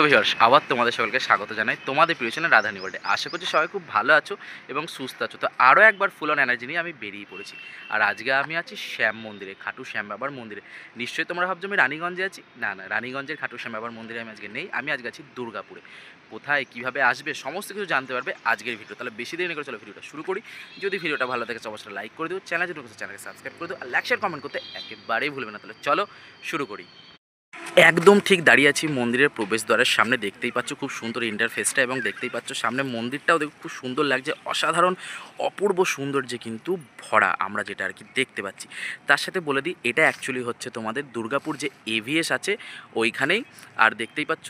Viewers আবার তোমাদের সকলকে স্বাগত জানাই তোমাদের প্রিয় চ্যানেল রাধারানী ওয়ার্ল্ডে। আশা করছি সবাই খুব ভালো আছো এবং সুস্থ আছো। তো আরও একবার ফুল অন এনার্জি নিয়ে আমি বেরিয়ে পড়েছি। আর আজকে আমি আছি শ্যাম মন্দিরে, খাটু শ্যাম বাবার মন্দিরে। নিশ্চয়ই তোমরা ভাবছো আমি রানীগঞ্জে আছি। না না, রানীগঞ্জের খাটু শ্যাম বাবার মন্দিরে আমি আজকে নেই, আমি আজকে আছি দুর্গাপুরে। কোথায় কীভাবে আসবে সমস্ত কিছু জানতে পারবে আজকের ভিডিও। তাহলে বেশি দেরি না করে চলো ভিডিওটা শুরু করি। যদি ভিডিওটা ভালো থাকে অবশ্যই লাইক করে দিও, চ্যানেল যদি চ্যানেলকে সাবস্ক্রাইব করে দিও, আর লাইক শেয়ার কমেন্ট করতে একেবারেই ভুলবে না। তাহলে চলো শুরু করি। একদম ঠিক দাঁড়িয়ে আছি মন্দিরের প্রবেশদ্বারের সামনে। দেখতেই পাচ্ছ খুব সুন্দর ইন্টারফেসটা, এবং দেখতেই পাচ্ছ সামনে মন্দিরটাও দেখো খুব সুন্দর লাগছে। অসাধারণ অপূর্ব সৌন্দর্যে কিন্তু ভরা আমরা যেটা আর কি দেখতে পাচ্ছি। তার সাথে বলে দিই, এটা অ্যাকচুয়ালি হচ্ছে তোমাদের দুর্গাপুর যে এভিএস আছে ওইখানেই। আর দেখতেই পাচ্ছ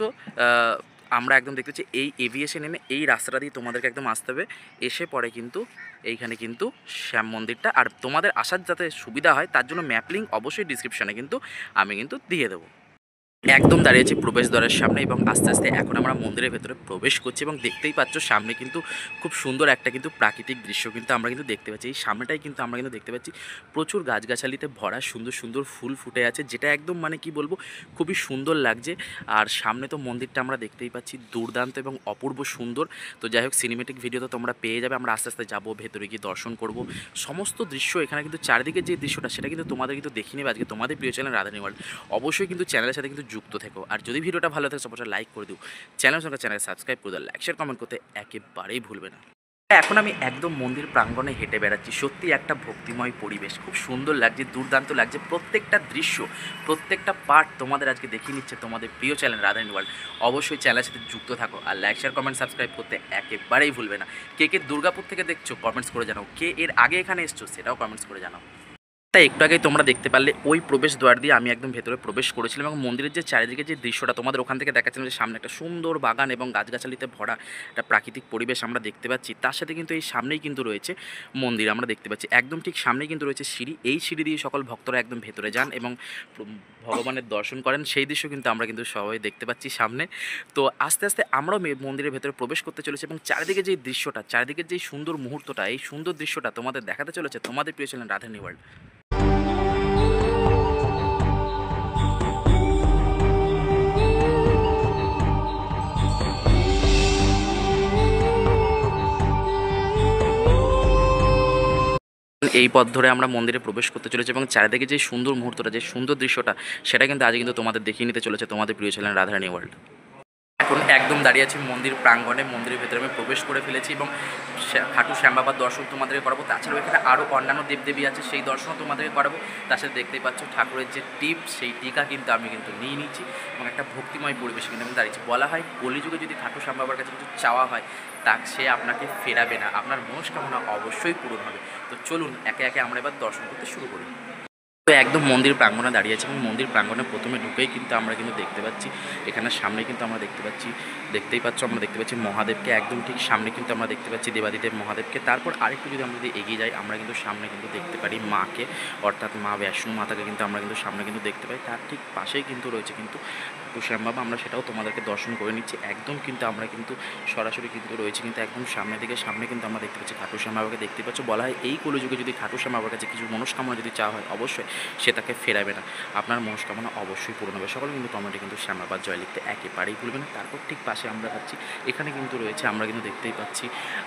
আমরা একদম দেখতে পাচ্ছি এই এভিএসে নেমে এই রাস্তাটা দিয়ে তোমাদেরকে একদম আসতে হবে। এসে পরে কিন্তু এইখানে কিন্তু শ্যাম মন্দিরটা। আর তোমাদের আসার যাতে সুবিধা হয় তার জন্য ম্যাপ লিঙ্ক অবশ্যই ডিসক্রিপশানে কিন্তু আমি কিন্তু দিয়ে দেবো। একদম দাঁড়িয়েছি প্রবেশদ্বারের সামনে, এবং আস্তে আস্তে এখন আমরা মন্দিরের ভেতরে প্রবেশ করছি। এবং দেখতেই পাচ্ছ সামনে কিন্তু খুব সুন্দর একটা কিন্তু প্রাকৃতিক দৃশ্য কিন্তু আমরা কিন্তু দেখতে পাচ্ছি। এই সামনেটাই কিন্তু আমরা কিন্তু দেখতে পাচ্ছি প্রচুর গাছগাছালিতে ভরা সুন্দর সুন্দর ফুল ফুটে আছে, যেটা একদম মানে কি বলবো খুবই সুন্দর লাগছে। আর সামনে তো মন্দিরটা আমরা দেখতেই পাচ্ছি দুর্দান্ত এবং অপূর্ব সুন্দর। তো যাই হোক, সিনেমেটিক ভিডিও তো তোমরা পেয়ে যাবে। আমরা আস্তে আস্তে যাবো, ভেতরে গিয়ে দর্শন করব সমস্ত দৃশ্য। এখানে কিন্তু চারিদিকে যে দৃশ্যটা সেটা কিন্তু তোমাদের কিন্তু দেখিয়ে নেবে আজকে তোমাদের প্রিয় চ্যানেল রাধারানী ওয়ার্ল্ড। অবশ্যই কিন্তু চ্যানেলের সাথে কিন্তু যুক্ত থেকো। আর যদি ভিডিওটা ভালো থাকে অবশ্যই লাইক করে দিও, চ্যানেলের সঙ্গে চ্যানেল সাবস্ক্রাইব করে দাও, লাইক শেয়ার কমেন্ট করতে একেবারেই ভুলবে না। এখন আমি একদম মন্দির প্রাঙ্গণে হেঁটে বেড়াচ্ছি। সত্যি একটা ভক্তিময় পরিবেশ, খুব সুন্দর লাগছে, দুর্দান্ত লাগছে। প্রত্যেকটা দৃশ্য, প্রত্যেকটা পার্ট তোমাদের আজকে দেখিয়ে নিচ্ছে তোমাদের প্রিয় চ্যানেল রাধারানী ওয়ার্ল্ড। অবশ্যই চ্যানেলের সাথে যুক্ত থাকো, আর লাইক শেয়ার কমেন্ট সাবস্ক্রাইব করতে একেবারেই ভুলবে না। কে কে দুর্গাপুর থেকে দেখছো কমেন্টস করে জানাও, কে এর আগে এখানে এসছো সেটাও কমেন্টস করে জানাও। তাই একটু আগেই তোমরা দেখতে পারলে ওই প্রবেশদ্বার দিয়ে আমি একদম ভেতরে প্রবেশ করেছিলাম, এবং মন্দিরের যে চারিদিকে যে দৃশ্যটা তোমাদের ওখান থেকে দেখাচ্ছিলাম, যে সামনে একটা সুন্দর বাগান এবং গাছগাছালিতে ভরা একটা প্রাকৃতিক পরিবেশ আমরা দেখতে পাচ্ছি। তার সাথে কিন্তু এই সামনেই কিন্তু রয়েছে মন্দির আমরা দেখতে পাচ্ছি। একদম ঠিক সামনেই কিন্তু রয়েছে সিঁড়ি। এই সিঁড়ি দিয়ে সকল ভক্তরা একদম ভেতরে যান এবং ভগবানের দর্শন করেন। সেই দৃশ্য কিন্তু আমরা কিন্তু সবাই দেখতে পাচ্ছি সামনে। তো আস্তে আস্তে আমরাও মন্দিরের ভেতরে প্রবেশ করতে চলেছি, এবং চারিদিকে যে দৃশ্যটা, চারিদিকের যে সুন্দর মুহূর্তটা, এই সুন্দর দৃশ্যটা তোমাদের দেখাতে চলেছে তোমাদের প্রিয় চ্যানেল রাধারানী ওয়ার্ল্ড। এই পথ ধরে আমরা মন্দিরে প্রবেশ করতে চলেছি, এবং চারিদিকে যে সুন্দর মুহূর্তটা, যে সুন্দর দৃশ্যটা, সেটা কিন্তু আজ কিন্তু তোমাদের দেখিয়ে নিতে চলেছে তোমাদের প্রিয় চ্যানেল রাধারানী ওয়ার্ল্ড। এখন একদম দাঁড়িয়ে আছি মন্দির প্রাঙ্গণে। মন্দিরের ভেতরে আমি প্রবেশ করে ফেলেছি, এবং খাটু শ্যাম বাবার দর্শন তোমাদেরকে করাবো। তাছাড়াও এখানে আরও অন্যান্য দেবদেবী আছে, সেই দর্শনও তোমাদেরকে করাবো। তার সাথে দেখতেই পাচ্ছ ঠাকুরের যে টিপ, সেই টিকা কিন্তু আমি কিন্তু নিয়ে নিচ্ছি, এবং একটা ভক্তিময় পরিবেশে কিন্তু আমি দাঁড়িয়েছি। বলা হয় কলিযুগে যদি খাটু শ্যাম বাবার কাছে কিছু চাওয়া হয় তা সে আপনাকে ফেরাবে না, আপনার মনস্কামনা অবশ্যই পূরণ হবে। তো চলুন একে একে আমরা এবার দর্শন করতে শুরু করি। তো একদম মন্দির প্রাঙ্গণে দাঁড়িয়ে আছে, এবং মন্দির প্রাঙ্গণে প্রথমে ঢুকেই কিন্তু আমরা কিন্তু দেখতে পাচ্ছি এখানে সামনে কিন্তু আমরা দেখতে পাচ্ছি, দেখতেই পাচ্ছ আমরা দেখতে পাচ্ছি মহাদেবকে। একদম ঠিক সামনে কিন্তু আমরা দেখতে পাচ্ছি দেবাদিদেব মহাদেবকে। তারপর আরেকটু যদি আমরা যদি এগিয়ে যাই, আমরা কিন্তু সামনে কিন্তু দেখতে পারি মাকে, অর্থাৎ মা বৈষ্ণো মাতাকে কিন্তু আমরা কিন্তু সামনে কিন্তু দেখতে পাই। তার ঠিক পাশেই কিন্তু রয়েছে কিন্তু খাটু শ্যাম বাবা। আমরা সেটাও তোমাদেরকে দর্শন করে নিচ্ছি। একদম কিন্তু আমরা কিন্তু সরাসরি কিন্তু রয়েছে কিন্তু একদম সামনের দিকে। সামনে কিন্তু আমরা দেখতে পাচ্ছি খাটু শ্যাম বাবাকে দেখতে পাচ্ছ। বলা হয় এই কলিযুগে যদি খাটু শ্যাম বাবার কাছে কিছু মনস্কামনা যদি চাওয়া হয় অবশ্যই সে তাকে ফেরাবে না, আপনার মনস্কামনা অবশ্যই পূরণ হবে। সকলে কিন্তু কমেন্টে কিন্তু শ্যাম বাবার জয় লিখতে একেবারেই ভুলবেন না। তারপর ঠিক পাশে আমরা পাচ্ছি এখানে কিন্তু রয়েছে, আমরা কিন্তু দেখতেই পাচ্ছি,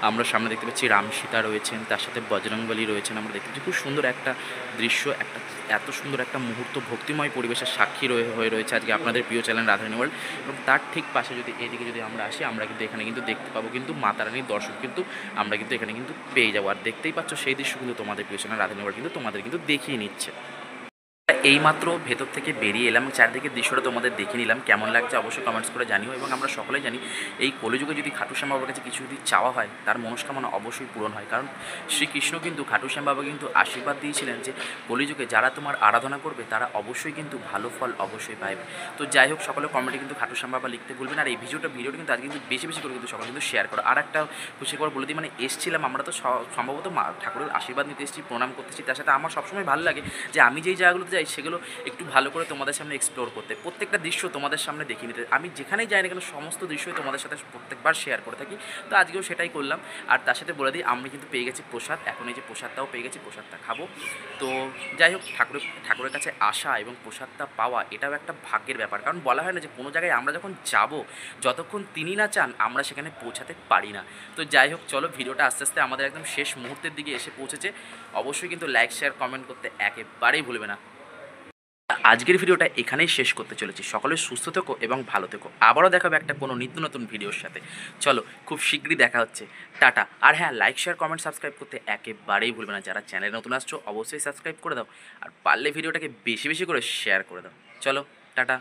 আমরা সামনে দেখতে পাচ্ছি রাম সীতা রয়েছেন, তার সাথে বজরংবলী রয়েছেন। আমরা দেখতে পাচ্ছি খুব সুন্দর একটা দৃশ্য, একটা এত সুন্দর একটা মুহূর্ত ভক্তিময় পরিবেশের সাক্ষী হয়ে রয়েছে আজকে আপনাদের প্রিয় চ্যানেল রাধারানী ওয়ার্ল্ড। এবং তার ঠিক পাশে যদি এদিকে যদি আমরা আসি, আমরা কিন্তু এখানে কিন্তু দেখতে পাবো কিন্তু মাতা রানীর দর্শন কিন্তু আমরা কিন্তু এখানে কিন্তু পেয়ে যাবো। আর দেখতেই পাচ্ছ সেই দৃশ্য কিন্তু তোমাদের প্রিয় চ্যানেল রাধারানী ওয়ার্ল্ড কিন্তু তোমাদের কিন্তু দেখিয়ে নিচ্ছে। এইমাত্র ভেতর থেকে বেরিয়ে এলাম, চারদিকে দৃশ্যটা তোমাদের দেখে নিলাম। কেমন লাগছে অবশ্যই কমেন্টস করে জানিও। এবং আমরা সকলেই জানি এই কলিযুগে যদি খাটু শ্যাম বাবার কাছে কিছু যদি চাওয়া হয় তার মনস্কামনা অবশ্যই পূরণ হয়। কারণ শ্রীকৃষ্ণ কিন্তু খাটু শ্যাম বাবা কিন্তু আশীর্বাদ দিয়েছিলেন যে কলিযুগে যারা তোমার আরাধনা করবে তারা অবশ্যই কিন্তু ভালো ফল অবশ্যই পাবে। তো যাই হোক, সকলে কমেন্টে কিন্তু খাটু শ্যাম বাবা লিখতে ভুলবেন। আর এই ভিডিওটা কিন্তু আজকে কিন্তু বেশি বেশি করে কিন্তু সকলে কিন্তু শেয়ার করো। আর একটা খুশি করে বলে দিই, মানে এসছিলাম আমরা তো সম্ভবত ঠাকুরের আশীর্বাদ নিতে এসেছি, প্রণাম করতেছি। তার সাথে আমার সবসময় ভালো লাগে যে আমি যেই জায়গাগুলোতে যাই সেগুলো একটু ভালো করে তোমাদের সামনে এক্সপ্লোর করতে, প্রত্যেকটা দৃশ্য তোমাদের সামনে দেখিয়ে নিতে। আমি যেখানেই যাই না কেন সমস্ত দৃশ্যই তোমাদের সাথে প্রত্যেকবার শেয়ার করে থাকি, তো আজকেও সেটাই করলাম। আর তার সাথে বলে দিই, আমি কিন্তু পেয়ে গেছি প্রসাদ, এখন এই যে প্রসাদটাও পেয়ে গেছি, প্রসাদটা খাবো। তো যাই হোক, ঠাকুরের কাছে আসা এবং প্রসাদটা পাওয়া এটাও একটা ভাগ্যের ব্যাপার। কারণ বলা হয় না যে কোনো জায়গায় আমরা যখন যাব, যতক্ষণ তিনি না চান আমরা সেখানে পৌঁছাতে পারি না। তো যাই হোক, চলো ভিডিওটা আস্তে আস্তে আমাদের একদম শেষ মুহূর্তের দিকে এসে পৌঁছেছে। অবশ্যই কিন্তু লাইক শেয়ার কমেন্ট করতে একেবারেই ভুলবে না। আজকের ভিডিওটা এখানেই শেষ করতে চলেছি। সকলে সুস্থ থেকো এবং ভালো থেকো। আবারও দেখাবে একটা কোনো নিত্য নতুন ভিডিওর সাথে। চলো, খুব শীঘ্রই দেখা হচ্ছে। টাটা। আর হ্যাঁ, লাইক শেয়ার কমেন্ট সাবস্ক্রাইব করতে একেবারেই ভুলবে না। যারা চ্যানেলে নতুন আসছো অবশ্যই সাবস্ক্রাইব করে দাও, আর পারলে ভিডিওটাকে বেশি বেশি করে শেয়ার করে দাও। চলো, টাটা।